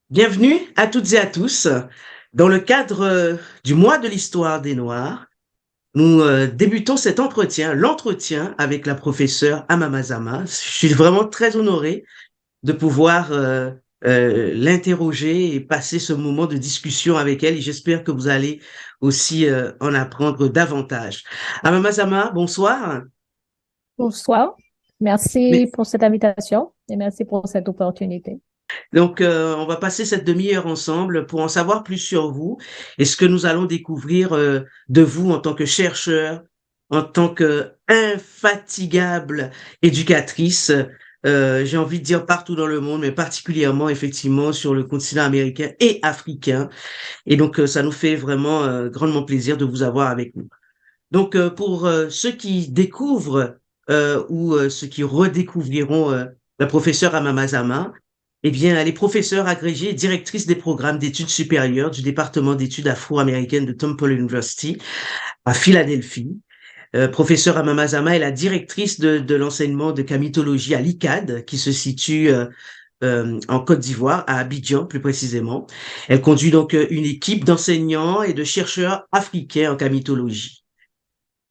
Bienvenue à toutes et à tous. Dans le cadre du mois de l'histoire des Noirs, nous débutons cet l'entretien avec la professeure Amamazama. Je suis vraiment très honoré de pouvoir l'interroger et passer ce moment de discussion avec elle et j'espère que vous allez aussi en apprendre davantage. Amamazama, bonsoir. Bonsoir. Merci pour cette invitation et merci pour cette opportunité. Donc, on va passer cette demi-heure ensemble pour en savoir plus sur vous et ce que nous allons découvrir de vous en tant que chercheur, en tant que infatigable éducatrice. J'ai envie de dire partout dans le monde, mais particulièrement effectivement sur le continent américain et africain. Et donc, ça nous fait vraiment grandement plaisir de vous avoir avec nous. Donc, pour ceux qui découvrent ou ceux qui redécouvriront la professeure Amamazama, eh bien, elle est professeure agrégée et directrice des programmes d'études supérieures du département d'études afro-américaines de Temple University à Philadelphie. Professeure Amamazama est la directrice de l'enseignement de camitologie à l'ICAD, qui se situe en Côte d'Ivoire, à Abidjan plus précisément. Elle conduit donc une équipe d'enseignants et de chercheurs africains en camitologie.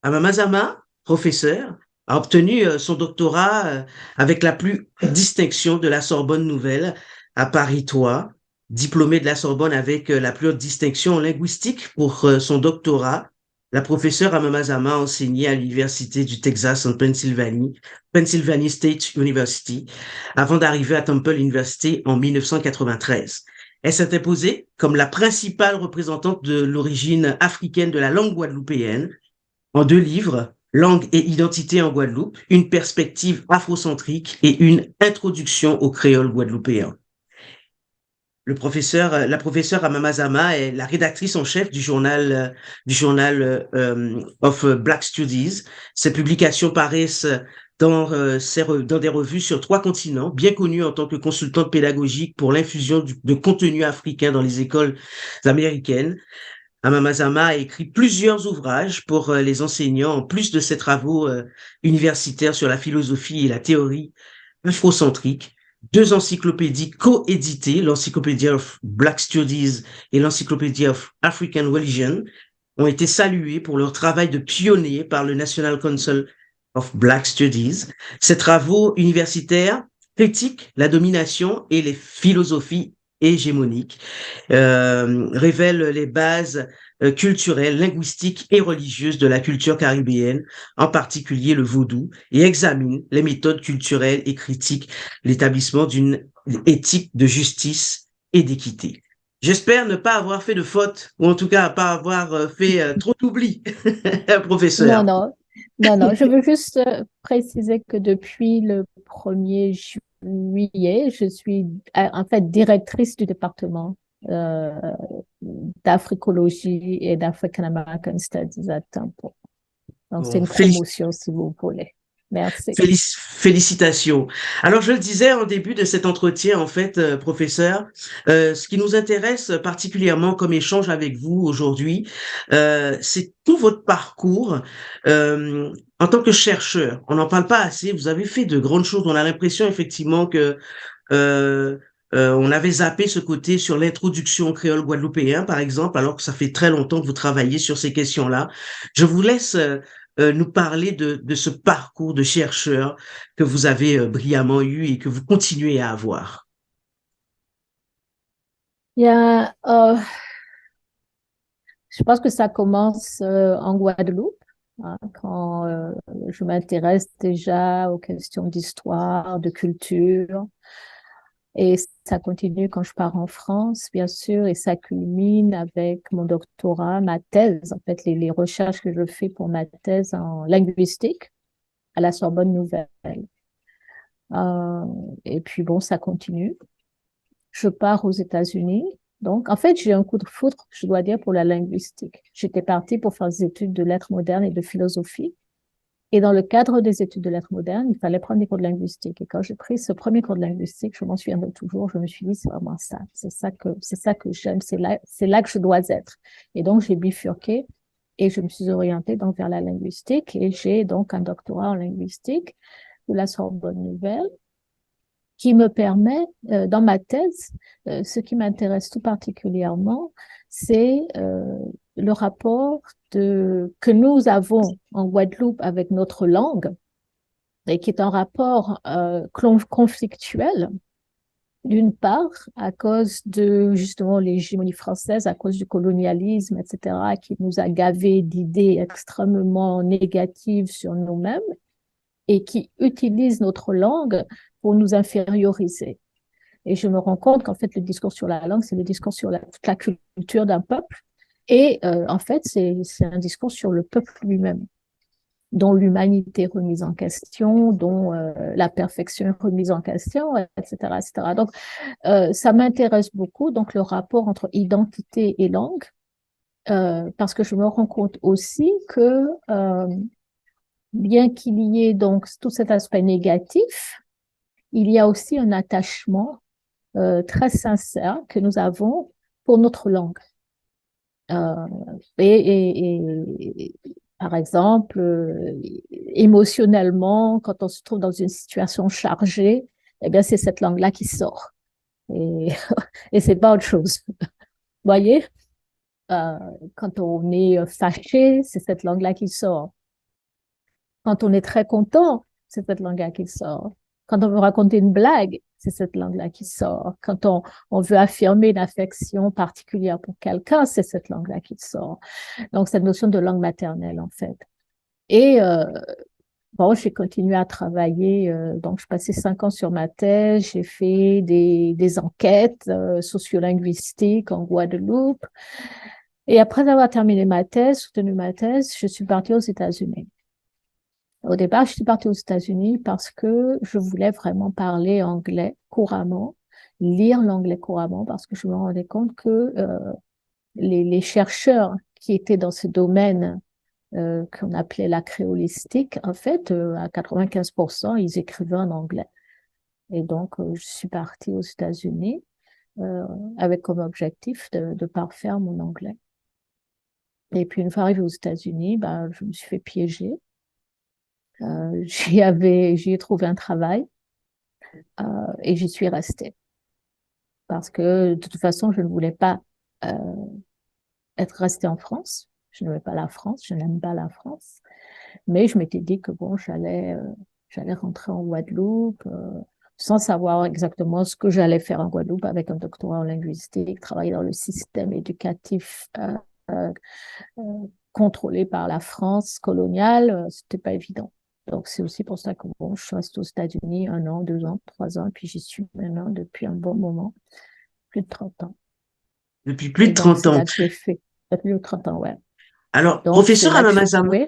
Amamazama, professeur, a obtenu son doctorat avec la plus haute distinction de la Sorbonne Nouvelle à Paris 3, diplômé de la Sorbonne avec la plus haute distinction en linguistique pour son doctorat. La professeure Amamazama a enseigné à l'Université du Texas en Pennsylvanie, Pennsylvania State University, avant d'arriver à Temple University en 1993. Elle s'est imposée comme la principale représentante de l'origine africaine de la langue guadeloupéenne en deux livres, Langue et identité en Guadeloupe, une perspective afrocentrique et une introduction au créole guadeloupéen. La professeure Amamazama est la rédactrice en chef du journal of Black Studies. Ses publications paraissent dans des revues sur trois continents, bien connue en tant que consultante pédagogique pour l'infusion de contenu africain dans les écoles américaines. Amamazama a écrit plusieurs ouvrages pour les enseignants, en plus de ses travaux universitaires sur la philosophie et la théorie afrocentrique. Deux encyclopédies coéditées, l'Encyclopédie of Black Studies et l'Encyclopédie of African Religion, ont été saluées pour leur travail de pionnier par le National Council of Black Studies. Ces travaux universitaires critiquent la domination et les philosophies hégémoniques, révèle les bases culturelles, linguistiques et religieuses de la culture caribéenne, en particulier le vaudou, et examine les méthodes culturelles et critique l'établissement d'une éthique de justice et d'équité. J'espère ne pas avoir fait de faute, ou en tout cas pas avoir fait trop d'oubli, Non, professeur. non, non, non. Je veux juste préciser que depuis le 1er juillet, je suis en fait directrice du département euh, d'Africologie et d'African American Studies à Temple. Donc, c'est Bon, une promotion, si vous voulez. Merci. Félicitations. Alors, je le disais en début de cet entretien, en fait, professeur, ce qui nous intéresse particulièrement comme échange avec vous aujourd'hui, c'est tout votre parcours en tant que chercheur. On n'en parle pas assez. Vous avez fait de grandes choses. On a l'impression effectivement que euh, on avait zappé ce côté sur l'introduction au créole guadeloupéen, par exemple, alors que ça fait très longtemps que vous travaillez sur ces questions-là. Je vous laisse nous parler de ce parcours de chercheur que vous avez brillamment eu et que vous continuez à avoir. Il y a, je pense que ça commence en Guadeloupe, hein, quand je m'intéresse déjà aux questions d'histoire, de culture. Et ça continue quand je pars en France, bien sûr, et ça culmine avec mon doctorat, ma thèse, en fait, les recherches que je fais pour ma thèse en linguistique à la Sorbonne Nouvelle. Euh, et puis bon, ça continue. Je pars aux États-Unis. Donc, en fait, j'ai un coup de foudre, je dois dire, pour la linguistique. J'étais partie pour faire des études de lettres modernes et de philosophie. Et dans le cadre des études de lettres modernes, il fallait prendre des cours de linguistique. Et quand j'ai pris ce premier cours de linguistique, je m'en souviendrai toujours, je me suis dit, c'est vraiment ça. C'est ça que j'aime. C'est là que je dois être. Et donc, j'ai bifurqué et je me suis orientée donc vers la linguistique et j'ai donc un doctorat en linguistique de la Sorbonne Nouvelle. qui me permet, dans ma thèse, ce qui m'intéresse tout particulièrement, c'est le rapport que nous avons en Guadeloupe avec notre langue, et qui est un rapport conflictuel, d'une part, à cause de justement l'hégémonie française, à cause du colonialisme, etc., qui nous a gavés d'idées extrêmement négatives sur nous-mêmes et qui utilise notre langue pour nous inférioriser. Et je me rends compte qu'en fait, le discours sur la langue, c'est le discours sur toute la culture d'un peuple. Et en fait, c'est un discours sur le peuple lui-même, dont l'humanité est remise en question, dont la perfection est remise en question, etc., etc. Donc, ça m'intéresse beaucoup, donc le rapport entre identité et langue, parce que je me rends compte aussi que bien qu'il y ait donc tout cet aspect négatif, il y a aussi un attachement très sincère que nous avons pour notre langue. Euh, et par exemple, émotionnellement, quand on se trouve dans une situation chargée, eh bien, c'est cette langue-là qui sort. Et, et c'est pas autre chose. Vous voyez, quand on est fâché, c'est cette langue-là qui sort. Quand on est très content, c'est cette langue-là qui sort. Quand on veut raconter une blague, c'est cette langue-là qui sort. Quand on veut affirmer une affection particulière pour quelqu'un, c'est cette langue-là qui sort. Donc, cette notion de langue maternelle, en fait. Et bon, j'ai continué à travailler. Donc, je passais 5 ans sur ma thèse. J'ai fait des enquêtes sociolinguistiques en Guadeloupe. Et après avoir terminé ma thèse, soutenu ma thèse, je suis partie aux États-Unis. Au départ, je suis partie aux États-Unis parce que je voulais vraiment parler anglais couramment, lire l'anglais couramment, parce que je me rendais compte que les chercheurs qui étaient dans ce domaine qu'on appelait la créolistique, en fait, à 95%, ils écrivaient en anglais. Et donc, je suis partie aux États-Unis avec comme objectif de parfaire mon anglais. Et puis, une fois arrivée aux États-Unis, bah, je me suis fait piéger. J'y ai trouvé un travail et j'y suis restée. Parce que de toute façon, je ne voulais pas euh, être restée en France. Je n'aimais pas la France, je n'aime pas la France. Mais je m'étais dit que bon, j'allais rentrer en Guadeloupe sans savoir exactement ce que j'allais faire en Guadeloupe avec un doctorat en linguistique, travailler dans le système éducatif euh, euh, contrôlé par la France coloniale, c'était pas évident. Donc, c'est aussi pour ça que bon, je suis restée aux États-Unis 1 an, 2 ans, 3 ans, puis j'y suis maintenant depuis un bon moment, plus de 30 ans. Depuis plus Et de donc, 30 c'est ans. là que j'ai fait, plus de 30 ans, ouais. Alors, Donc, c'est professeur là que j'ai Amamazama, oui.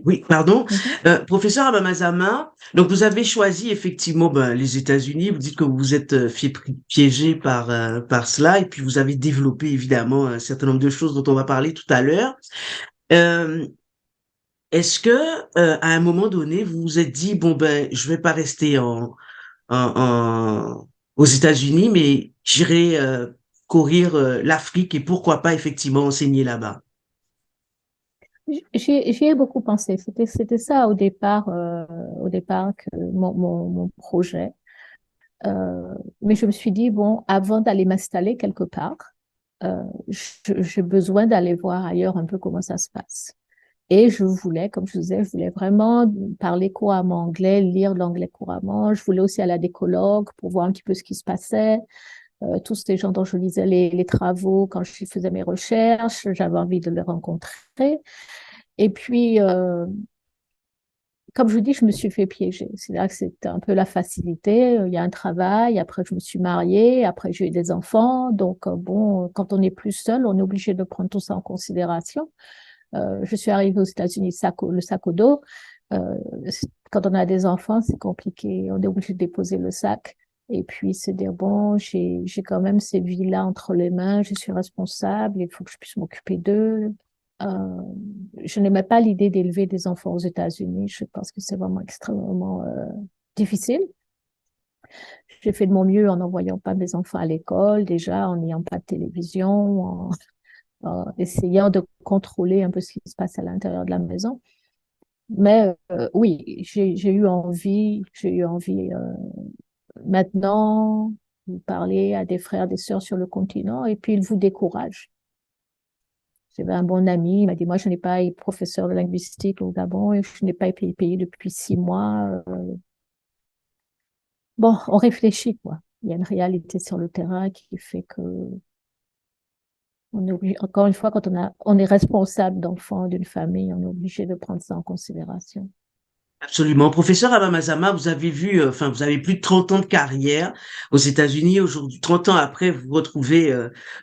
oui, pardon, Mhm. professeur Amamazama, donc vous avez choisi effectivement ben, les États-Unis. Vous dites que vous vous êtes piégé par cela, et puis vous avez développé évidemment un certain nombre de choses dont on va parler tout à l'heure. Euh, Est-ce que à un moment donné, vous vous êtes dit bon ben, je vais pas rester aux États-Unis, mais j'irai courir l'Afrique et pourquoi pas effectivement enseigner là-bas. J'y ai beaucoup pensé. C'était ça au départ que mon projet. Mais je me suis dit, bon, avant d'aller m'installer quelque part, j'ai besoin d'aller voir ailleurs un peu comment ça se passe. Et je voulais, comme je disais, je voulais vraiment parler couramment anglais, lire l'anglais couramment. Je voulais aussi aller à des colloques pour voir un petit peu ce qui se passait. Tous ces gens dont je lisais les travaux quand je faisais mes recherches, j'avais envie de les rencontrer. Et puis, comme je vous dis, je me suis fait piéger. C'est là que c'était un peu la facilité. Il y a un travail, après je me suis mariée, après j'ai eu des enfants. Donc, bon, quand on est plus seul, on est obligé de prendre tout ça en considération. Je suis arrivée aux États-Unis, le sac au dos. Euh, Quand on a des enfants, c'est compliqué. On est obligé de déposer le sac. Et puis, se dire, bon, j'ai quand même ces vies-là entre les mains, je suis responsable, il faut que je puisse m'occuper d'eux. Euh, je n'aimais pas l'idée d'élever des enfants aux États-Unis. Je pense que c'est vraiment extrêmement difficile. J'ai fait de mon mieux en n'envoyant pas mes enfants à l'école, déjà, en n'ayant pas de télévision, en essayant de contrôler un peu ce qui se passe à l'intérieur de la maison. Mais oui, j'ai eu envie maintenant, vous parlez à des frères, des sœurs sur le continent et puis ils vous découragent. J'avais un bon ami, il m'a dit, moi, je n'ai pas été professeur de linguistique au Gabon et je n'ai pas été payé depuis 6 mois. Bon, on réfléchit, quoi. Il y a une réalité sur le terrain qui fait que on est obligé, encore une fois, quand on est responsable d'enfants, d'une famille, on est obligé de prendre ça en considération. Absolument. Professeur Abamazama, vous avez vu, enfin, vous avez plus de 30 ans de carrière aux États-Unis. Aujourd'hui, 30 ans après, vous vous retrouvez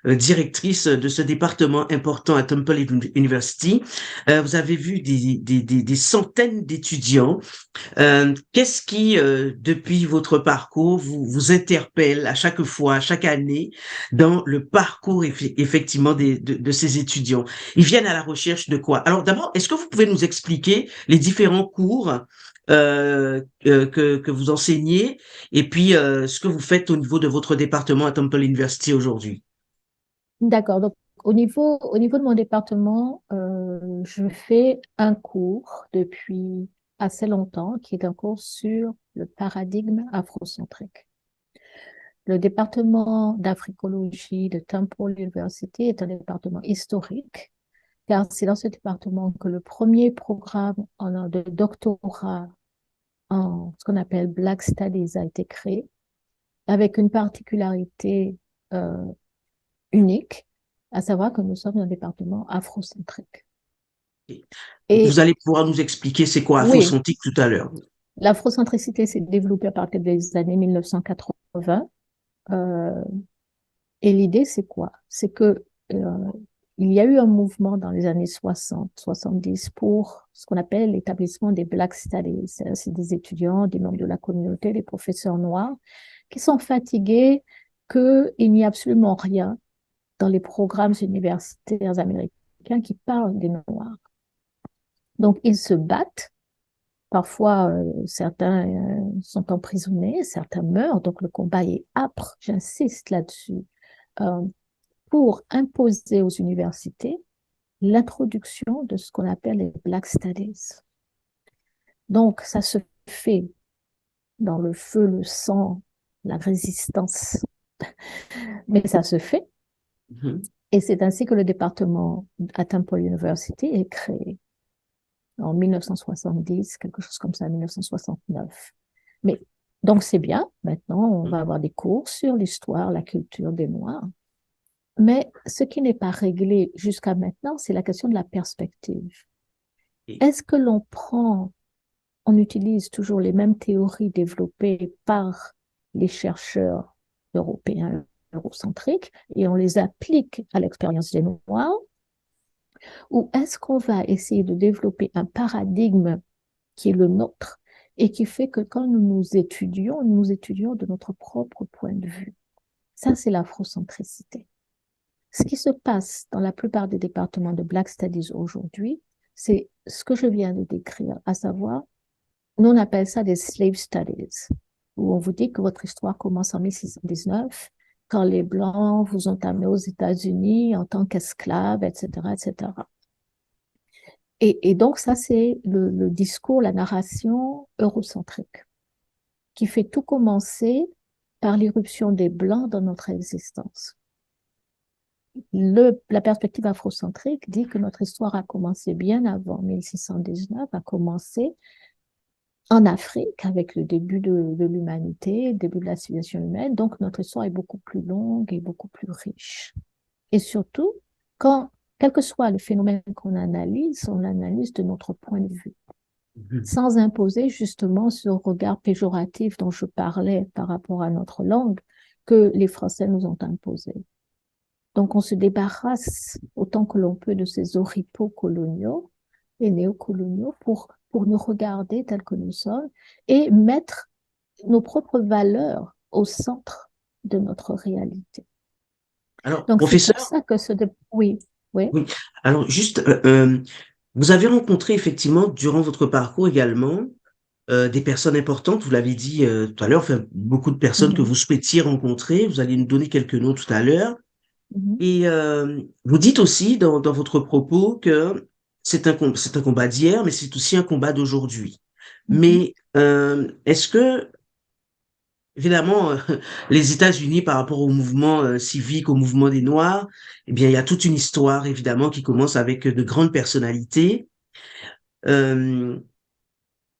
directrice de ce département important à Temple University. Vous avez vu des centaines d'étudiants. Qu'est-ce qui, depuis votre parcours, vous interpelle à chaque fois, à chaque année, dans le parcours effectivement de ces étudiants? Ils viennent à la recherche de quoi? Alors d'abord, est-ce que vous pouvez nous expliquer les différents cours que vous enseignez et puis ce que vous faites au niveau de votre département à Temple University aujourd'hui? D'accord. Donc, au niveau de mon département, je fais un cours depuis assez longtemps, qui est un cours sur le paradigme afrocentrique. Le département d'africologie de Temple University est un département historique, car c'est dans ce département que le premier programme de doctorat en ce qu'on appelle Black Studies a été créé, avec une particularité euh, unique, à savoir que nous sommes un département afrocentrique. Vous Et allez pouvoir nous expliquer c'est quoi oui, afrocentrique tout à l'heure. l'afrocentricité s'est développée à partir des années 1980. Euh, et l'idée, c'est quoi? C'est que il y a eu un mouvement dans les années 60, 70 pour ce qu'on appelle l'établissement des Black Studies. C'est des étudiants, des membres de la communauté, des professeurs noirs, qui sont fatigués qu'il n'y a absolument rien dans les programmes universitaires américains qui parlent des Noirs. Donc, ils se battent. Parfois, certains sont emprisonnés, certains meurent. Donc, le combat est âpre, j'insiste là-dessus, euh, pour imposer aux universités l'introduction de ce qu'on appelle les Black Studies. Donc, ça se fait dans le feu, le sang, la résistance, mais ça se fait. Mhm. Et c'est ainsi que le département à Temple University est créé en 1970, quelque chose comme ça, 1969. Mais donc c'est bien, maintenant on va avoir des cours sur l'histoire, la culture des Noirs. Mais ce qui n'est pas réglé jusqu'à maintenant, c'est la question de la perspective. Est-ce que on utilise toujours les mêmes théories développées par les chercheurs européens, eurocentriques, et on les applique à l'expérience des Noirs, ou est-ce qu'on va essayer de développer un paradigme qui est le nôtre et qui fait que quand nous nous étudions de notre propre point de vue. Ça, c'est l'afrocentricité. Ce qui se passe dans la plupart des départements de Black Studies aujourd'hui, c'est ce que je viens de décrire, à savoir, nous on appelle ça des slave studies, où on vous dit que votre histoire commence en 1619, quand les Blancs vous ont amené aux États-Unis en tant qu'esclaves, etc., etc. Et donc, ça, c'est le discours, la narration eurocentrique, qui fait tout commencer par l'irruption des Blancs dans notre existence. La perspective afrocentrique dit que notre histoire a commencé bien avant 1619, a commencé en Afrique avec le début de l'humanité, le début de la civilisation humaine. Donc, notre histoire est beaucoup plus longue et beaucoup plus riche. Et surtout, quel que soit le phénomène qu'on analyse, on l'analyse de notre point de vue, sans imposer justement ce regard péjoratif dont je parlais par rapport à notre langue que les Français nous ont imposé. Donc, on se débarrasse autant que l'on peut de ces oripeaux coloniaux et néocoloniaux pour nous regarder tels que nous sommes et mettre nos propres valeurs au centre de notre réalité. Alors, Donc, c'est pour professeur, ça que oui, oui. oui. Alors, juste, vous avez rencontré effectivement durant votre parcours également des personnes importantes. Vous l'avez dit tout à l'heure, enfin, beaucoup de personnes que Mhm, vous souhaitiez rencontrer. Vous allez nous donner quelques noms tout à l'heure. mhm, Et vous dites aussi dans votre propos que c'est un combat d'hier, mais c'est aussi un combat d'aujourd'hui. mhm. Mais est-ce que évidemment, les États-Unis par rapport au mouvement civique, au mouvement des Noirs, eh bien, il y a toute une histoire, évidemment, qui commence avec de grandes personnalités. Euh,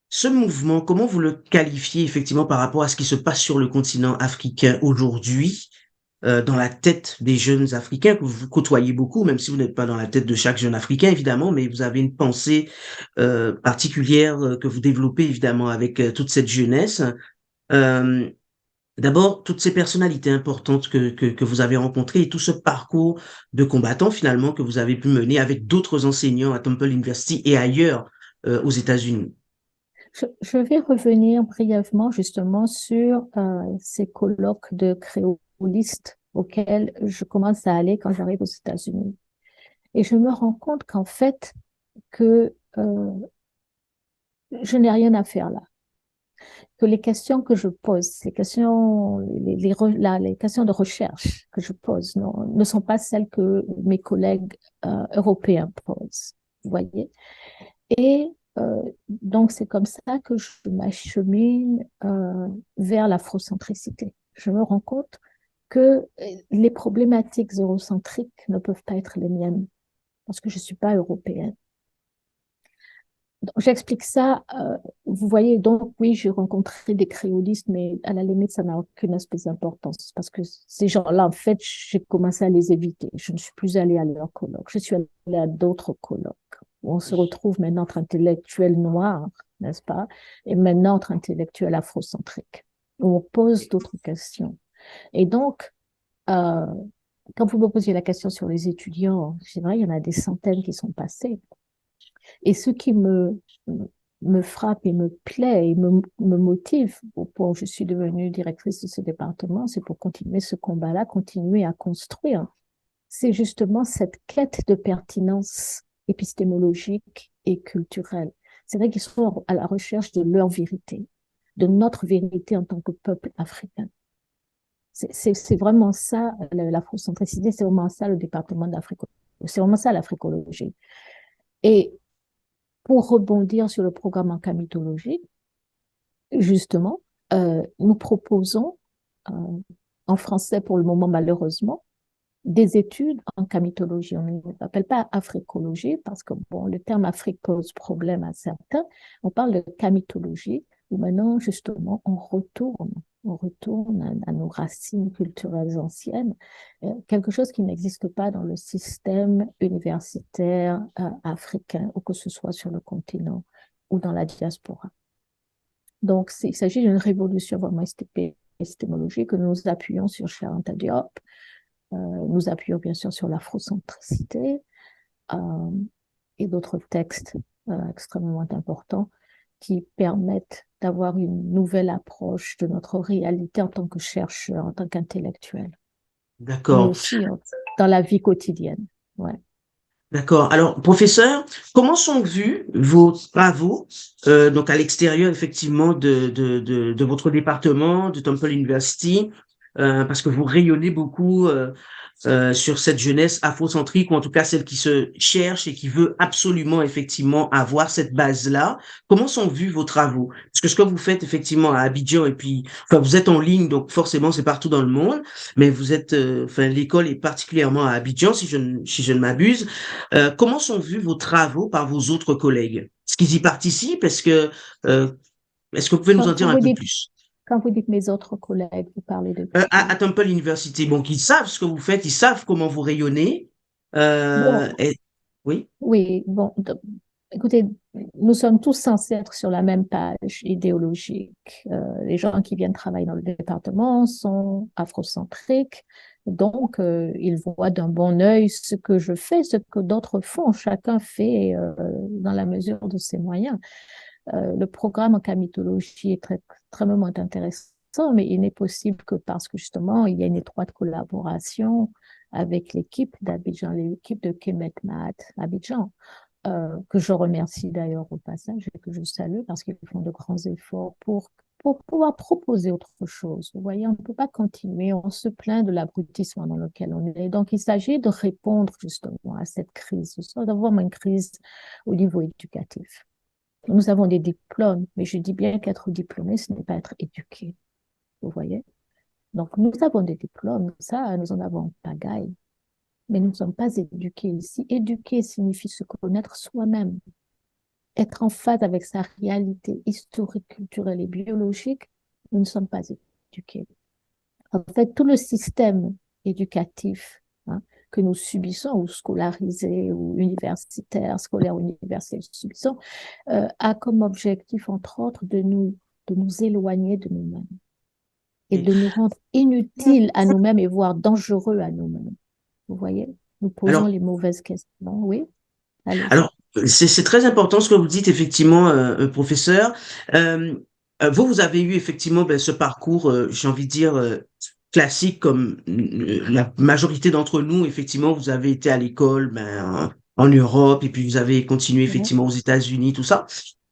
Ce mouvement, comment vous le qualifiez effectivement par rapport à ce qui se passe sur le continent africain aujourd'hui, dans la tête des jeunes Africains que vous côtoyez beaucoup, même si vous n'êtes pas dans la tête de chaque jeune Africain, évidemment, mais vous avez une pensée particulière que vous développez évidemment avec toute cette jeunesse. Euh, D'abord, toutes ces personnalités importantes que vous avez rencontrées et tout ce parcours de combattant finalement que vous avez pu mener avec d'autres enseignants à Temple University et ailleurs aux États-Unis. Je vais revenir brièvement justement sur ces colloques de créolistes auxquels je commence à aller quand j'arrive aux États-Unis. Et je me rends compte qu'en fait, que je n'ai rien à faire là. Que les questions que je pose, les questions, les questions de recherche que je pose ne sont pas celles que mes collègues européens posent. Vous voyez? Et donc, c'est comme ça que je m'achemine vers l'afrocentricité. Je me rends compte que les problématiques eurocentriques ne peuvent pas être les miennes parce que je ne suis pas européenne. J'explique ça. Vous voyez, donc oui, j'ai rencontré des créolistes, mais à la limite, ça n'a aucune espèce d'importance parce que ces gens-là, en fait, j'ai commencé à les éviter. Je ne suis plus allée à leurs colloques. Je suis allée à d'autres colloques où on se retrouve maintenant entre intellectuels noirs, n'est-ce pas, et maintenant entre intellectuels afrocentriques, où on pose d'autres questions. Et donc, euh, quand vous me posiez la question sur les étudiants, c'est vrai, il y en a des centaines qui sont passés. Et ce qui me frappe et me plaît et me motive au point où je suis devenue directrice de ce département, c'est pour continuer ce combat-là, continuer à construire. C'est justement cette quête de pertinence épistémologique et culturelle. C'est vrai qu'ils sont à la recherche de leur vérité, de notre vérité en tant que peuple africain. C'est vraiment ça, l'afrocentricité, c'est vraiment ça le département d'Afrique. C'est vraiment ça l'africologie. Et pour rebondir sur le programme en camitologie, justement, nous proposons, euh, en français pour le moment malheureusement, des études en camitologie. On ne l'appelle pas africologie parce que bon, le terme Afrique pose problème à certains. On parle de camitologie où maintenant, justement, on retourne à nos racines culturelles anciennes, quelque chose qui n'existe pas dans le système universitaire africain, ou que ce soit sur le continent ou dans la diaspora. Donc, il s'agit d'une révolution vraiment épistémologique que nous appuyons sur Cheikh Anta Diop, nous appuyons bien sûr sur l'afrocentricité euh, et d'autres textes extrêmement importants qui permettent d'avoir une nouvelle approche de notre réalité en tant que chercheur, en tant qu'intellectuel, mais D'accord. aussi dans la vie quotidienne. Ouais. D'accord. Alors, professeur, comment sont vus vos travaux, donc à l'extérieur effectivement de votre département, de Temple University, parce que vous rayonnez beaucoup sur cette jeunesse afrocentrique, ou en tout cas celle qui se cherche et qui veut absolument effectivement avoir cette base-là. Comment sont vus vos travaux? Parce que ce que vous faites effectivement à Abidjan, et puis, enfin, vous êtes en ligne, donc forcément c'est partout dans le monde, mais vous êtes, enfin, l'école est particulièrement à Abidjan, si je ne m'abuse. Comment sont vus vos travaux par vos autres collègues? Est-ce qu'ils y participent? Euh, est-ce que vous pouvez nous Quand, en dire quand un vous peu dites, plus? quand vous dites mes autres collègues, vous parlez de À qui? Temple University, bon, ils savent ce que vous faites, ils savent comment vous rayonnez. Bon, Oui, oui, bon, écoutez, nous sommes tous censés être sur la même page idéologique. Les gens qui viennent travailler dans le département sont afrocentriques, donc ils voient d'un bon œil ce que je fais, ce que d'autres font. Chacun fait dans la mesure de ses moyens. Le programme en camitologie est extrêmement intéressant, mais il n'est possible que parce que justement, il y a une étroite collaboration avec l'équipe d'Abidjan, l'équipe de Kemet Mahat Abidjan, que je remercie d'ailleurs au passage et que je salue parce qu'ils font de grands efforts pour pouvoir proposer autre chose. Vous voyez, on ne peut pas continuer, on se plaint de l'abrutissement dans lequel on est. Donc, il s'agit de répondre justement à cette crise, d'avoir une crise au niveau éducatif. Nous avons des diplômes, mais je dis bien qu'être diplômé, ce n'est pas être éduqué. vous voyez. Donc, nous avons des diplômes, ça, nous en avons en pagaille, mais nous ne sommes pas éduqués ici. Éduquer signifie se connaître soi-même, être en phase avec sa réalité historique, culturelle et biologique. Nous ne sommes pas éduqués. En fait, tout le système éducatif, hein, que nous subissons, ou scolarisé, ou universitaire, scolaire, universitaire, subissons, a comme objectif, entre autres, de nous éloigner de nous-mêmes et Et de nous rendre inutiles à nous-mêmes et voire dangereux à nous-mêmes. Vous voyez, nous posons alors, les mauvaises questions. Oui, allez-y. alors, c'est très important ce que vous dites, effectivement, professeur. Euh, vous avez eu effectivement ben, ce parcours, j'ai envie de dire, classique comme la majorité d'entre nous. Effectivement, vous avez été à l'école ben, en Europe et puis vous avez continué Mhm, effectivement aux États-Unis, tout ça.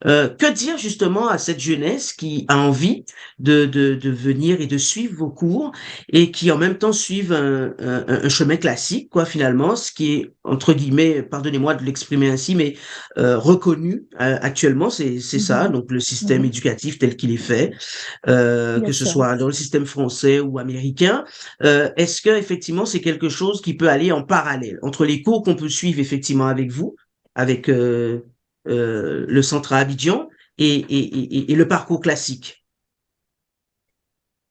Que dire justement à cette jeunesse qui a envie de venir et de suivre vos cours et qui en même temps suivent un chemin classique, quoi, finalement, ce qui est, entre guillemets, pardonnez-moi de l'exprimer ainsi, mais reconnu actuellement, c'est ça, mhm, donc le système mhm. éducatif tel qu'il est fait, Bien que ce sûr. soit dans le système français ou américain. Est-ce que effectivement c'est quelque chose qui peut aller en parallèle entre les cours qu'on peut suivre effectivement avec vous, avec le centre à Abidjan et le parcours classique?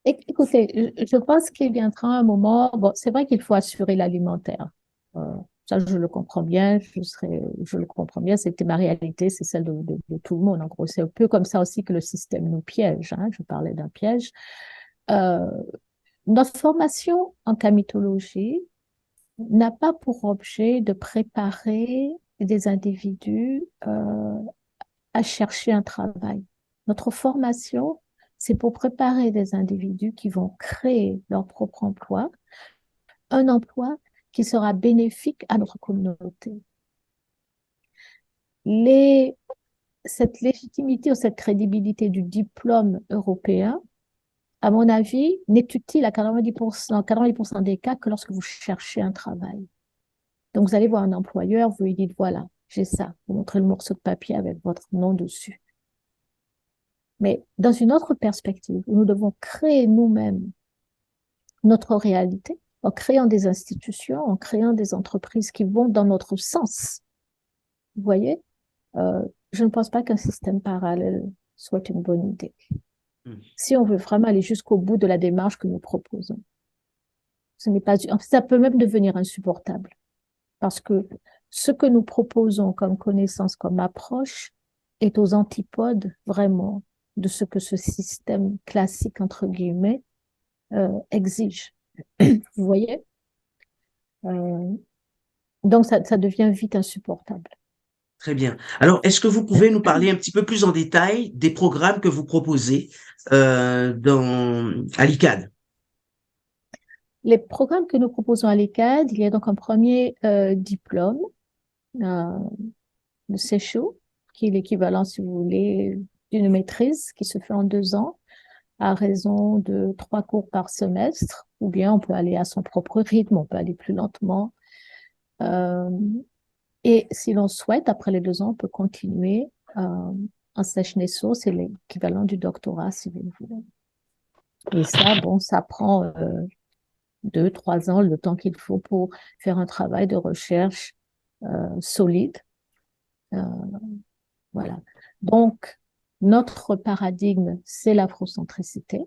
Écoutez, je pense qu'il viendra un moment, bon, c'est vrai qu'il faut assurer l'alimentaire. Euh, Ça, je le comprends bien, je le comprends bien, c'était ma réalité, c'est celle de tout le monde. En gros, c'est un peu comme ça aussi que le système nous piège, hein. Je parlais d'un piège. Euh, Notre formation en camitologie n'a pas pour objet de préparer des individus à chercher un travail. Notre formation, c'est pour préparer des individus qui vont créer leur propre emploi, un emploi qui sera bénéfique à notre communauté. Les, cette légitimité ou cette crédibilité du diplôme européen, à mon avis, n'est utile à 90% des cas que lorsque vous cherchez un travail. Donc, vous allez voir un employeur, vous lui dites, voilà, j'ai ça. Vous montrez le morceau de papier avec votre nom dessus. Mais dans une autre perspective, nous devons créer nous-mêmes notre réalité en créant des institutions, en créant des entreprises qui vont dans notre sens. Vous voyez, euh, je ne pense pas qu'un système parallèle soit une bonne idée. Hmm. Si on veut vraiment aller jusqu'au bout de la démarche que nous proposons, ce n'est pas, en fait, ça peut même devenir insupportable parce que ce que nous proposons comme connaissance, comme approche, est aux antipodes vraiment de ce que ce système classique, entre guillemets, exige. Vous voyez? Euh, donc, ça devient vite insupportable. Très bien. Alors, est-ce que vous pouvez nous parler un petit peu plus en détail des programmes que vous proposez à l'ICAD? Les programmes que nous proposons à l'ECAD, il y a donc un premier diplôme, euh, le CESHO, qui est l'équivalent, si vous voulez, d'une maîtrise qui se fait en 2 ans à raison de 3 cours par semestre, ou bien on peut aller à son propre rythme, on peut aller plus lentement. Euh, et si l'on souhaite, après les 2 ans, on peut continuer en SECHNESO, c'est l'équivalent du doctorat, si vous voulez. Et ça, bon, ça prend 2, 3 ans, le temps qu'il faut pour faire un travail de recherche solide. Euh, voilà. Donc, notre paradigme, c'est l'afrocentricité.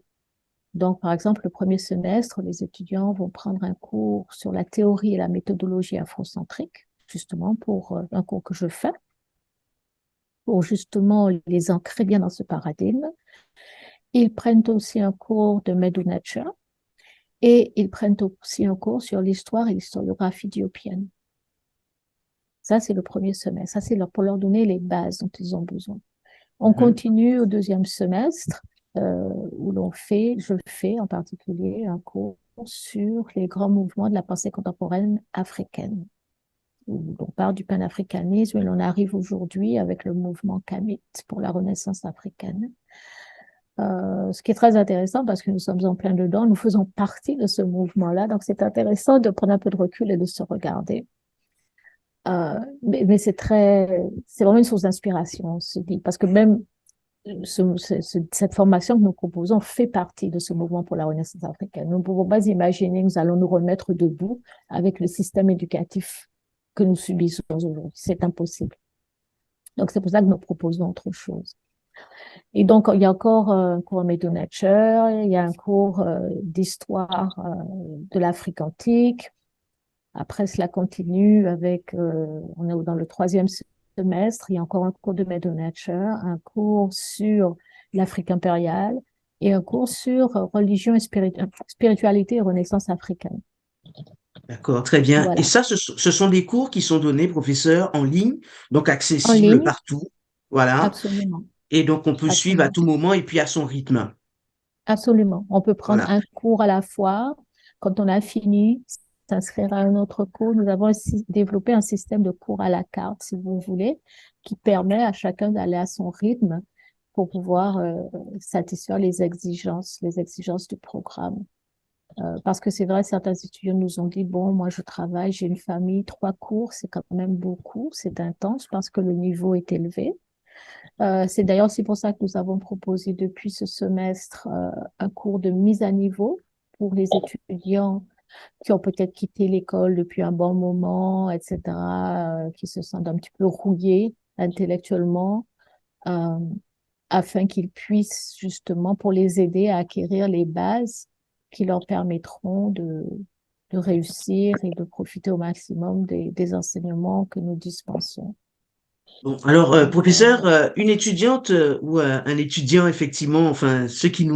Donc, par exemple, le premier semestre, les étudiants vont prendre un cours sur la théorie et la méthodologie afrocentrique, justement pour un cours que je fais, pour justement les ancrer bien dans ce paradigme. Ils prennent aussi un cours de Medu Nature et ils prennent aussi un cours sur l'histoire et l'historiographie éthiopienne. Ça, c'est le premier semestre. Ça, c'est pour leur donner les bases dont ils ont besoin. On Mhm. continue au deuxième semestre où je fais en particulier un cours sur les grands mouvements de la pensée contemporaine africaine. Où on part du panafricanisme et l'on arrive aujourd'hui avec le mouvement Kamit pour la Renaissance africaine. Ce qui est très intéressant parce que nous sommes en plein dedans, nous faisons partie de ce mouvement-là, donc c'est intéressant de prendre un peu de recul et de se regarder. Mais c'est vraiment une source d'inspiration, on se dit, parce que même cette formation que nous proposons fait partie de ce mouvement pour la Renaissance africaine. Nous ne pouvons pas imaginer que nous allons nous remettre debout avec le système éducatif que nous subissons aujourd'hui. C'est impossible. Donc, c'est pour ça que nous proposons autre chose. Et donc, il y a encore un cours Medu Nature, il y a un cours d'histoire de l'Afrique antique. Après, cela continue avec, on est dans le 3e semestre, il y a encore un cours de Medu Nature, un cours sur l'Afrique impériale et un cours sur religion et spiritualité et renaissance africaine. D'accord, très bien. Voilà. Et ça, ce sont des cours qui sont donnés, professeur, en ligne, donc En accessibles ligne, partout. Voilà. absolument, Et donc, on peut suivre à absolument. tout moment et puis à son rythme. Absolument. On peut prendre Voilà. un cours à la fois. Quand on a fini, s'inscrire à un autre cours. Nous avons aussi développé un système de cours à la carte, si vous voulez, qui permet à chacun d'aller à son rythme pour pouvoir satisfaire les exigences du programme. Parce que c'est vrai, certains étudiants nous ont dit, bon, moi je travaille, j'ai une famille, 3 cours, c'est quand même beaucoup, c'est intense parce que le niveau est élevé. C'est d'ailleurs aussi pour ça que nous avons proposé depuis ce semestre un cours de mise à niveau pour les étudiants qui ont peut-être quitté l'école depuis un bon moment, etc., qui se sentent un petit peu rouillés intellectuellement, euh, afin qu'ils puissent justement, pour les aider à acquérir les bases qui leur permettront de réussir et de profiter au maximum des enseignements que nous dispensons. Bon, alors, Donc, professeur, une étudiante ou un étudiant, effectivement, enfin, ceux qui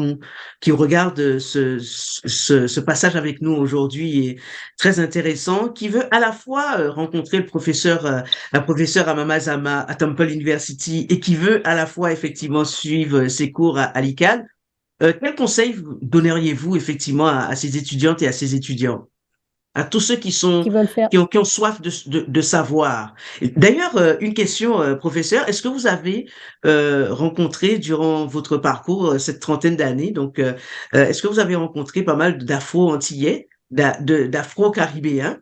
regardent ce passage avec nous aujourd'hui est très intéressant, qui veut à la fois rencontrer la professeure Amama Zama à Temple University et qui veut à la fois, effectivement, suivre ses cours à l'ICAL, quel conseil donneriez-vous, effectivement, à ces étudiantes et à ces étudiants? À tous ceux qui veulent faire. qui ont soif de savoir. D'ailleurs, une question, professeur, est-ce que vous avez rencontré durant votre parcours cette trentaine d'années, donc est-ce que vous avez rencontré pas mal d'Afro-Antillais, d'Afro-Caribéens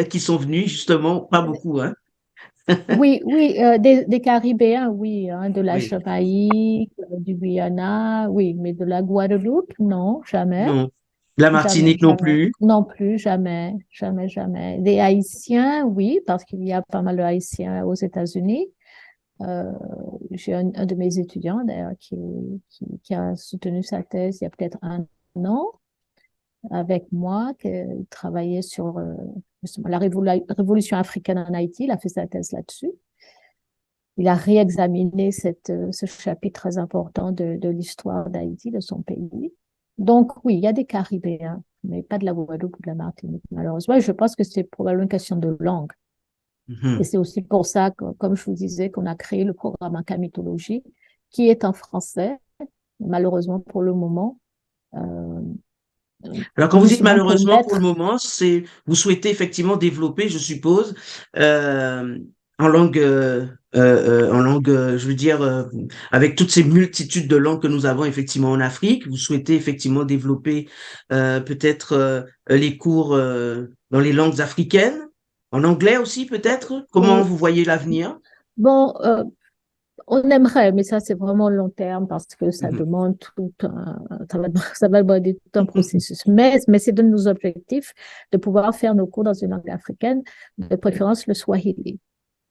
qui sont venus justement, pas beaucoup, hein? Oui, oui, des Caribéens, oui, hein, de la Oui, Jamaïque, du Guyana, oui, mais de la Guadeloupe, non, jamais, non. La jamais, Martinique non jamais, plus. non plus, jamais, jamais, jamais. Des Haïtiens, oui, parce qu'il y a pas mal de Haïtiens aux États-Unis. Euh, j'ai un de mes étudiants, d'ailleurs, qui a soutenu sa thèse il y a peut-être un an avec moi, qui travaillait sur justement la révolution africaine en Haïti. Il a fait sa thèse là-dessus. Il a réexaminé ce chapitre très important de l'histoire d'Haïti, de son pays. Donc oui, il y a des Caribéens, mais pas de la Guadeloupe ou de la Martinique, malheureusement. Et je pense que c'est probablement une question de langue. Et Mhm. c'est aussi pour ça, que, comme je vous disais, qu'on a créé le programme en camétologie, qui est en français, malheureusement pour le moment, euh, Alors, quand vous dites justement pour malheureusement pour le mettre. moment, c'est vous souhaitez effectivement développer, je suppose, euh, en langue, je veux dire, avec toutes ces multitudes de langues que nous avons effectivement en Afrique, vous souhaitez effectivement développer peut-être les cours dans les langues africaines, en anglais aussi peut-être. Comment Ou- vous voyez l'avenir? Bon, on aimerait, mais ça, c'est vraiment long terme parce que ça Mhm. demande ça va demander tout un processus. Mais c'est de nos objectifs de pouvoir faire nos cours dans une langue africaine, de préférence le swahili.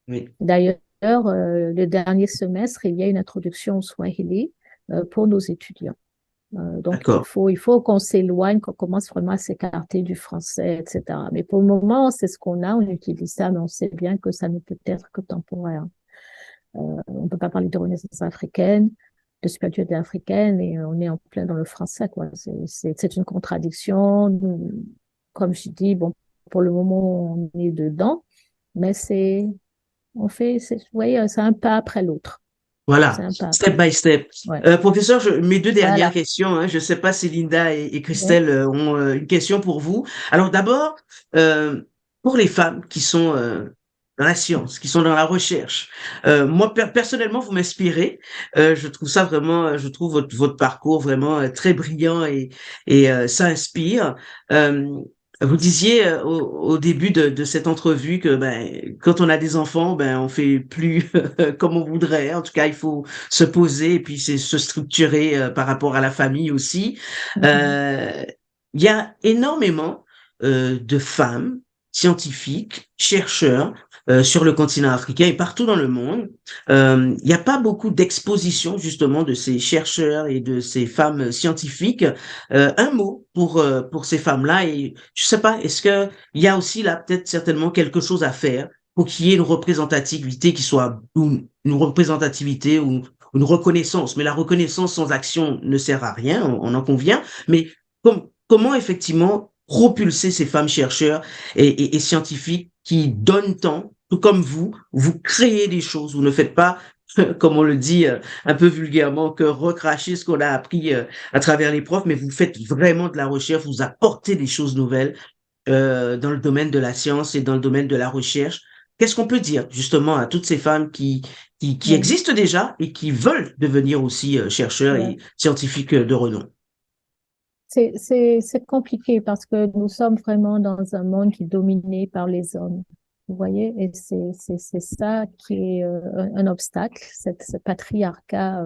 Oui, D'ailleurs, le dernier semestre, il y a une introduction au swahili pour nos étudiants. Donc, d'accord. il faut qu'on s'éloigne, qu'on commence vraiment à s'écarter du français, etc. Mais pour le moment, c'est ce qu'on a, on utilise ça, mais on sait bien que ça ne peut être que temporaire. On ne peut pas parler de renaissance africaine, de spiritualité africaine, et on est en plein dans le français, quoi. C'est une contradiction. Comme je dis, bon, pour le moment, on est dedans, mais vous voyez, c'est un pas après l'autre. C'est Voilà, un pas après step by l'autre. step. Ouais. Professeur, mes deux dernières Voilà. questions, hein, je ne sais pas si Linda et Ouais. Christelle ont une question pour vous. Alors d'abord, euh, pour les femmes qui sont dans la science, qui sont dans la recherche, moi personnellement, vous m'inspirez. Je trouve ça vraiment, je trouve votre parcours vraiment très brillant et ça inspire. Euh, Vous disiez au début de cette entrevue que ben, quand on a des enfants, ben, on fait plus comme on voudrait. En tout cas, il faut se poser et puis c'est se structurer par rapport à la famille aussi. Mhm. Euh, il y a énormément de femmes scientifiques, chercheurs sur le continent africain et partout dans le monde. Il n'y a pas beaucoup d'exposition justement de ces chercheurs et de ces femmes scientifiques. Un mot pour ces femmes-là et je sais pas, est-ce que il y a aussi là peut-être certainement quelque chose à faire pour qu'il y ait une représentativité qui soit ou une représentativité ou une reconnaissance. Mais la reconnaissance sans action ne sert à rien, on en convient. Mais comment effectivement propulser ces femmes chercheurs et scientifiques qui donnent tant, tout comme vous créez des choses, vous ne faites pas, comme on le dit un peu vulgairement, que recracher ce qu'on a appris à travers les profs, mais vous faites vraiment de la recherche, vous apportez des choses nouvelles dans le domaine de la science et dans le domaine de la recherche. Qu'est-ce qu'on peut dire justement à toutes ces femmes qui Ouais, existent déjà et qui veulent devenir aussi chercheurs ouais. et scientifiques de renom? C'est compliqué parce que nous sommes vraiment dans un monde qui est dominé par les hommes. Vous voyez, et c'est ça qui est un obstacle, ce patriarcat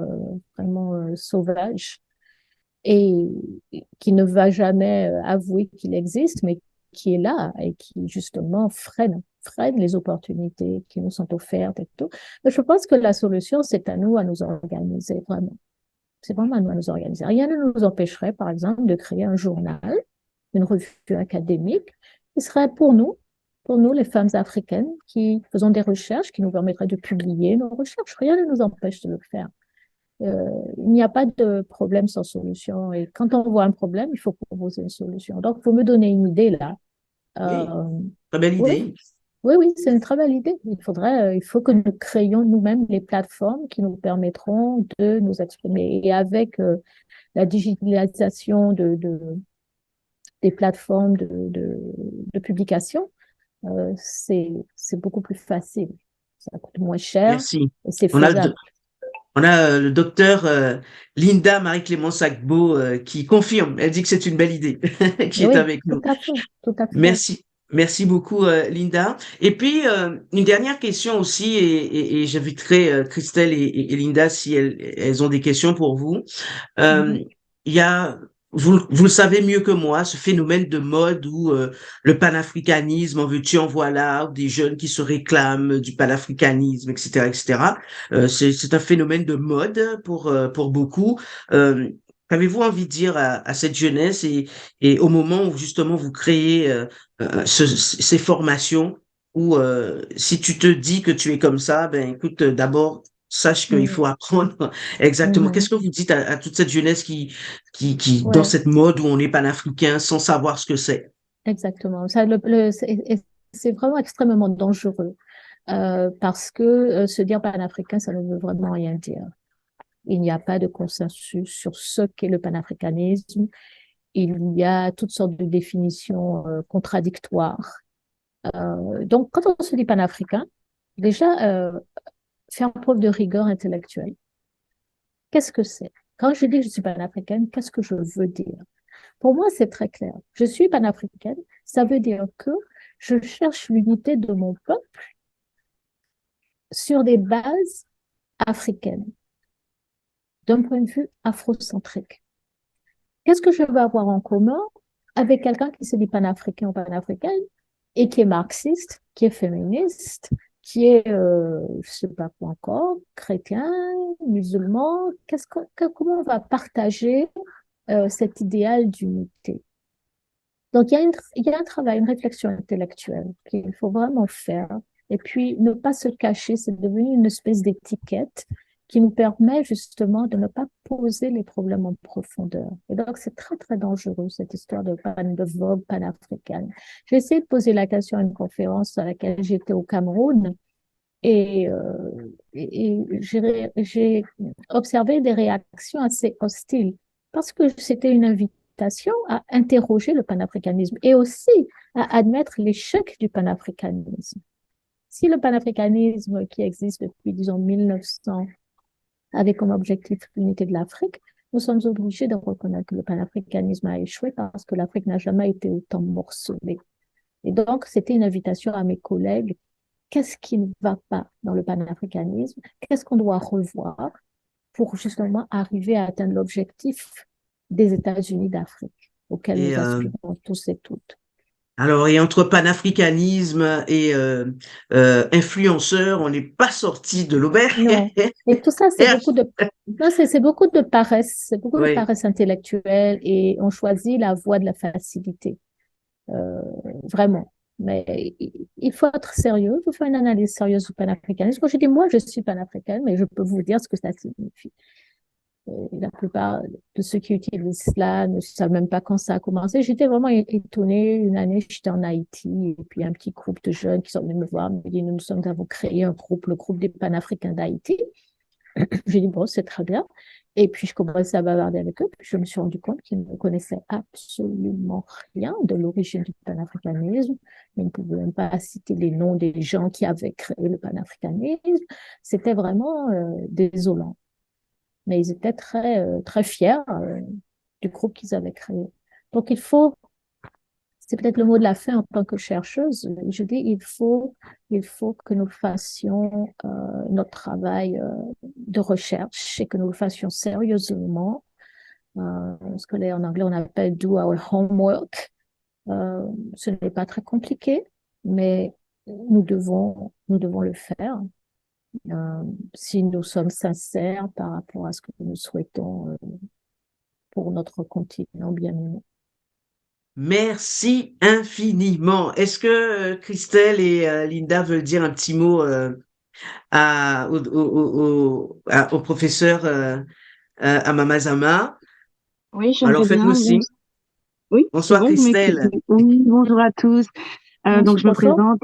vraiment sauvage et qui ne va jamais avouer qu'il existe, mais qui est là et qui justement freine les opportunités qui nous sont offertes et tout. Mais je pense que la solution, c'est à nous à nous organiser vraiment. C'est vraiment à nous à nous organiser. Rien ne nous empêcherait, par exemple, de créer un journal, une revue académique, qui serait pour nous, les femmes africaines, qui faisons des recherches, qui nous permettraient de publier nos recherches. Rien ne nous empêche de le faire. Il n'y a pas de problème sans solution. Et quand on voit un problème, il faut proposer une solution. Donc, il faut me donner une idée là. Oui, Euh, très belle oui, idée. oui, c'est une très belle idée. Il faut que nous créions nous-mêmes les plateformes qui nous permettront de nous exprimer. Et avec la digitalisation des plateformes de publication, c'est beaucoup plus facile. Ça coûte moins cher Merci. et c'est On a faisable. On a le docteur Linda Marie-Clémence Agbo qui confirme, elle dit que c'est une belle idée, qui est Oui, avec tout nous. à fait, tout à fait. Merci, merci beaucoup Linda. Et puis une dernière question aussi, et j'inviterai Christelle et Linda si elles ont des questions pour vous. Mhm, Il y a, vous le savez mieux que moi, ce phénomène de mode où le panafricanisme, en veux-tu, en voilà, ou des jeunes qui se réclament du panafricanisme, etc., etc. C'est un phénomène de mode pour beaucoup. Euh, Qu'avez-vous envie de dire à cette jeunesse et au moment où justement vous créez ces formations où si tu te dis que tu es comme ça, ben écoute, d'abord sache qu'il mhm, faut apprendre exactement. Qu'est-ce mhm. que vous dites à toute cette jeunesse dans Ouais, cette mode où on est panafricain sans savoir ce que c'est? exactement. Ça, c'est vraiment extrêmement dangereux parce que se dire panafricain, ça ne veut vraiment rien dire. Il n'y a pas de consensus sur ce qu'est le panafricanisme. Il y a toutes sortes de définitions contradictoires. Donc, quand on se dit panafricain, déjà, faire preuve de rigueur intellectuelle. Qu'est-ce que c'est? Quand je dis que je suis panafricaine, qu'est-ce que je veux dire? Pour moi, c'est très clair. Je suis panafricaine, ça veut dire que je cherche l'unité de mon peuple sur des bases africaines, d'un point de vue afrocentrique. Qu'est-ce que je veux avoir en commun avec quelqu'un qui se dit panafricain ou panafricaine et qui est marxiste, qui est féministe, qui est, je sais pas quoi encore, chrétien, musulman? Comment on va partager cet idéal d'unité? Donc, il y a un travail, une réflexion intellectuelle qu'il faut vraiment faire. Et puis, ne pas se cacher, c'est devenu une espèce d'étiquette qui nous permet justement de ne pas poser les problèmes en profondeur. Et donc, c'est très, très dangereux, cette histoire de vogue panafricaine. J'ai essayé de poser la question à une conférence à laquelle j'étais au Cameroun et j'ai observé des réactions assez hostiles parce que c'était une invitation à interroger le panafricanisme et aussi à admettre l'échec du panafricanisme. Si le panafricanisme qui existe depuis, disons, 1900 avait comme objectif l'unité de l'Afrique, nous sommes obligés de reconnaître que le panafricanisme a échoué parce que l'Afrique n'a jamais été autant morcelée. Et donc, c'était une invitation à mes collègues. Qu'est-ce qui ne va pas dans le panafricanisme? Qu'est-ce qu'on doit revoir pour justement arriver à atteindre l'objectif des États-Unis d'Afrique, auquel Et nous aspirons tous et toutes? alors, et entre panafricanisme et influenceur, on n'est pas sorti de l'auberge. Non. Et tout ça, c'est beaucoup de, non, c'est beaucoup de paresse, c'est beaucoup de Oui. paresse intellectuelle et on choisit la voie de la facilité, euh, vraiment. Mais il faut être sérieux, il faut faire une analyse sérieuse du panafricanisme. Quand je dis moi, je suis panafricaine, mais je peux vous dire ce que ça signifie. La plupart de ceux qui utilisent cela ne savent même pas quand ça a commencé. J'étais vraiment étonnée. Une année, j'étais en Haïti et puis un petit groupe de jeunes qui sont venus me voir me dit, nous avons créé un groupe, le groupe des panafricains d'Haïti. J'ai dit, bon, c'est très bien. Et puis, je commençais à bavarder avec eux. Puis, je me suis rendu compte qu'ils ne connaissaient absolument rien de l'origine du panafricanisme. Ils ne pouvaient même pas citer les noms des gens qui avaient créé le panafricanisme. C'était vraiment désolant. Mais ils étaient très fiers du groupe qu'ils avaient créé. Donc, c'est peut-être le mot de la fin en tant que chercheuse, je dis, il faut que nous fassions notre travail de recherche et que nous le fassions sérieusement. Ce que en anglais on appelle do our homework. Ce n'est pas très compliqué, mais nous devons le faire si nous sommes sincères par rapport à ce que nous souhaitons pour notre continent bien-aimé. Merci infiniment. Est-ce que Christelle et Linda veulent dire un petit mot au professeur Amamazama? Oui, Alors j'aimerais faites-nous bien. signe. Oui, c'est Bonsoir bon, vous Christelle. m'écoutez? Oui, bonjour à tous. Donc, je me Bonjour. présente.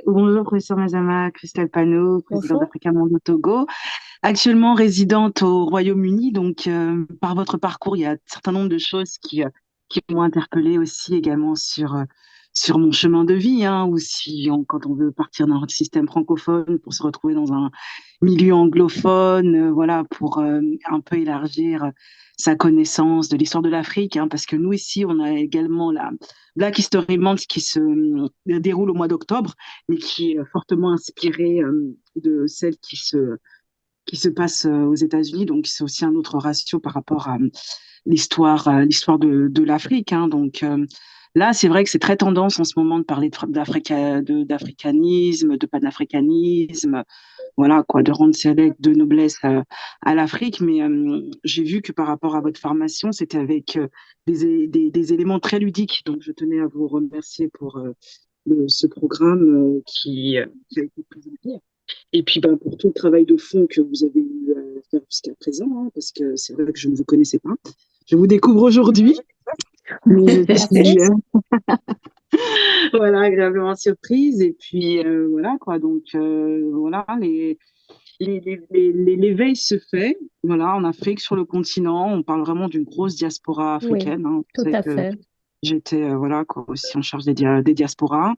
Bonjour, professeur Mazama, Christelle Panot, présidente Bonjour. d'Africa Monde au Togo, actuellement résidente au Royaume-Uni. Donc, par votre parcours, il y a un certain nombre de choses qui m'ont interpellée aussi également sur mon chemin de vie, hein, ou si quand on veut partir dans un système francophone pour se retrouver dans un milieu anglophone, voilà, pour un peu élargir sa connaissance de l'histoire de l'Afrique, hein, parce que nous ici, on a également la Black History Month qui se déroule au mois d'octobre, mais qui est fortement inspirée de celle qui se passe aux États-Unis. Donc, c'est aussi un autre ratio par rapport à l'histoire de l'Afrique. Hein. Donc, là, c'est vrai que c'est très tendance en ce moment de parler d'africanisme, de panafricanisme, voilà, quoi, de rendre ses legs de noblesse à l'Afrique. Mais j'ai vu que par rapport à votre formation, c'était avec des éléments très ludiques. Donc, je tenais à vous remercier pour ce programme qui a été présenté. Et puis, ben, pour tout le travail de fond que vous avez eu à faire jusqu'à présent, hein, parce que c'est vrai que je ne vous connaissais pas. Je vous découvre aujourd'hui, mais je suis Merci. voilà, agréablement surprise. Et puis, voilà, quoi. Donc, voilà, l'éveil se fait, voilà, en Afrique, sur le continent. On parle vraiment d'une grosse diaspora Oui, africaine. Hein. Vous tout savez à que fait. j'étais, voilà, quoi, aussi en charge des diasporas.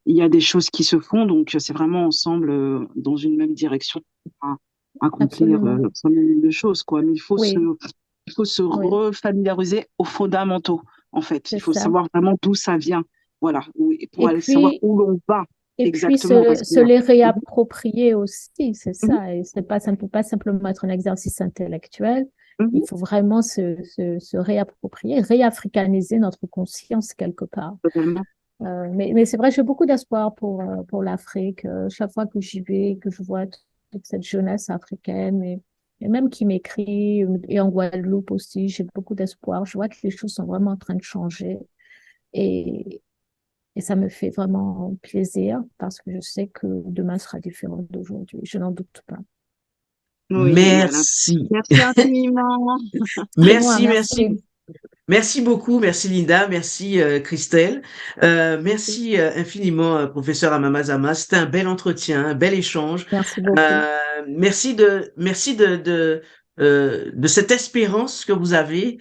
Il y a des choses qui se font, donc c'est vraiment ensemble dans une même direction à accomplir Absolument. un certain nombre de choses, quoi. Mais Oui, il faut se oui, refamiliariser aux fondamentaux, en fait. c'est Il faut ça. savoir vraiment d'où ça vient, voilà, pour Et aller savoir puis, où l'on va et puis exactement, parce que se les réapproprier aussi, c'est Mhm, ça. Et c'est pas, ça ne peut pas simplement être un exercice intellectuel. Il mhm, faut vraiment se réapproprier, réafricaniser notre conscience quelque part. totalement. Mais c'est vrai, j'ai beaucoup d'espoir pour l'Afrique. Chaque fois que j'y vais, que je vois toute cette jeunesse africaine, et même qui m'écrit, et en Guadeloupe aussi, j'ai beaucoup d'espoir. Je vois que les choses sont vraiment en train de changer. Et, et ça me fait vraiment plaisir parce que je sais que demain sera différent d'aujourd'hui. Je n'en doute pas. Oui, voilà. Merci. Merci infiniment. C'est moi, Merci, merci. merci. Merci beaucoup, merci Linda, merci Christelle, merci infiniment professeur Amamazama. C'était un bel entretien, un bel échange. Merci beaucoup. Merci de de cette espérance que vous avez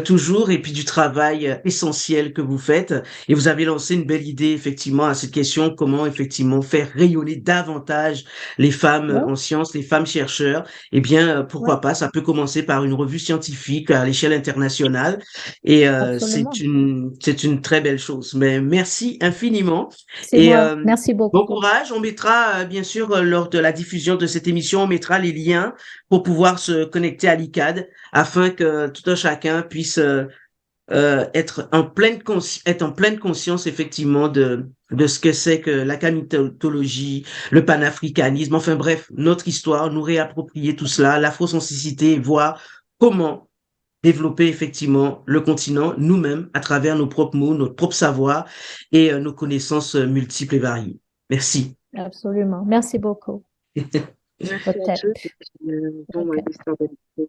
toujours et puis du travail essentiel que vous faites. Et vous avez lancé une belle idée effectivement à cette question, comment effectivement faire rayonner davantage les femmes Oui, en sciences, les femmes chercheurs. Eh bien, oui, pourquoi pas, ça peut commencer par une revue scientifique à l'échelle internationale et absolument. c'est une très belle chose. Mais merci infiniment C'est et moi. Merci bon beaucoup. courage. On mettra bien sûr lors de la diffusion de cette émission, on mettra les liens pour pouvoir se connecter à l'ICAD afin que tout un chacun puisse être en pleine conscience effectivement de ce que c'est que la camitologie, le panafricanisme, enfin bref, notre histoire, nous réapproprier tout cela, l'afrocentricité, voir comment développer effectivement le continent nous-mêmes à travers nos propres mots, notre propre savoir et nos connaissances multiples et variées. Merci. Absolument. Merci beaucoup. Merci à Peut-être. tous. Et puis, bon, OK. l'histoire de